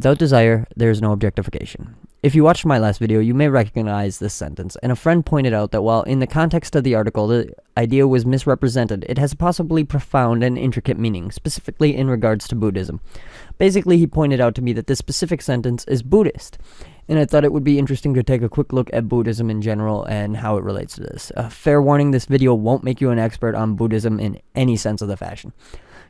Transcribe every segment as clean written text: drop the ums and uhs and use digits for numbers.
Without desire, there is no objectification. If you watched my last video, you may recognize this sentence, and a friend pointed out that while in the context of the article the idea was misrepresented, it has a possibly profound and intricate meaning, specifically in regards to Buddhism. Basically, he pointed out to me that this specific sentence is Buddhist, and I thought it would be interesting to take a quick look at Buddhism in general and how it relates to this. Fair warning, this video won't make you an expert on Buddhism in any sense of the fashion.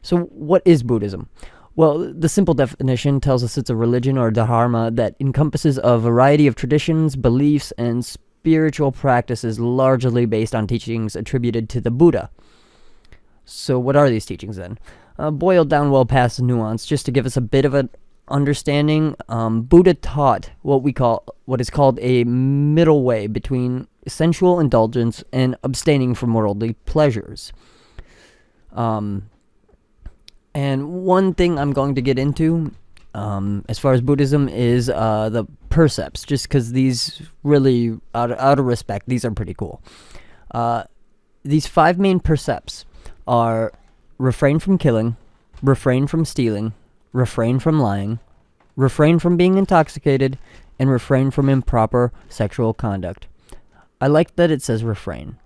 So what is Buddhism? Well, the simple definition tells us it's a religion or dharma that encompasses a variety of traditions, beliefs, and spiritual practices largely based on teachings attributed to the Buddha. So what are these teachings then? Boiled down well past nuance, just to give us a bit of an understanding, Buddha taught what is called a middle way between sensual indulgence and abstaining from worldly pleasures. And one thing I'm going to get into, as far as Buddhism, is the precepts, just because these really, out of respect, these are pretty cool. These 5 main precepts are refrain from killing, refrain from stealing, refrain from lying, refrain from being intoxicated, and refrain from improper sexual conduct. I like that it says refrain.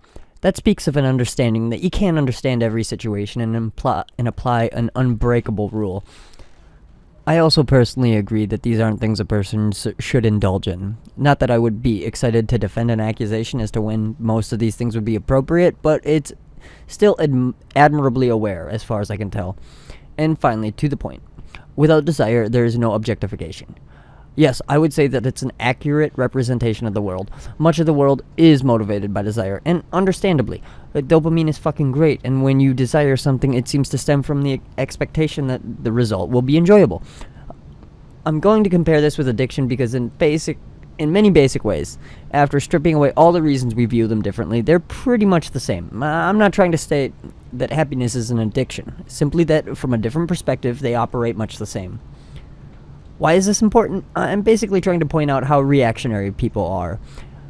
That speaks of an understanding that you can't understand every situation and apply an unbreakable rule. I also personally agree that these aren't things a person should indulge in. Not that I would be excited to defend an accusation as to when most of these things would be appropriate, but it's still admirably aware as far as I can tell. And finally, to the point. Without desire, there is no objectification. Yes, I would say that it's an accurate representation of the world. Much of the world is motivated by desire, and understandably. Dopamine is fucking great, and when you desire something, it seems to stem from the expectation that the result will be enjoyable. I'm going to compare this with addiction because in many basic ways, after stripping away all the reasons we view them differently, they're pretty much the same. I'm not trying to state that happiness is an addiction, simply that from a different perspective, they operate much the same. Why is this important? I'm basically trying to point out how reactionary people are.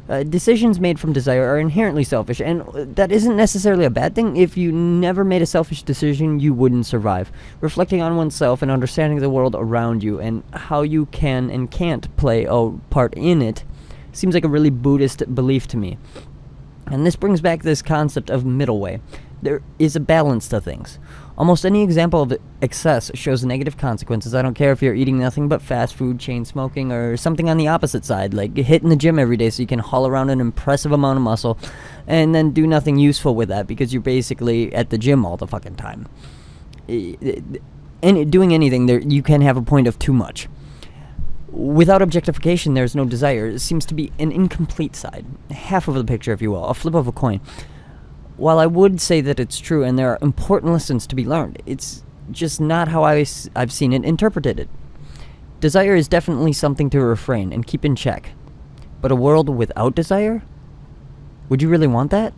Decisions made from desire are inherently selfish, and that isn't necessarily a bad thing. If you never made a selfish decision, you wouldn't survive. Reflecting on oneself and understanding the world around you and how you can and can't play a part in it seems like a really Buddhist belief to me. And this brings back this concept of middle way. There is a balance to things. Almost any example of excess shows negative consequences. I don't care if you're eating nothing but fast food, chain smoking, or something on the opposite side, like hitting the gym every day so you can haul around an impressive amount of muscle and then do nothing useful with that because you're basically at the gym all the fucking time. And doing anything, you can have a point of too much. Without objectification, there's no desire. It seems to be an incomplete side. Half of the picture, if you will, a flip of a coin. While I would say that it's true and there are important lessons to be learned, it's just not how I've seen it interpreted. Desire is definitely something to refrain and keep in check. But a world without desire? Would you really want that?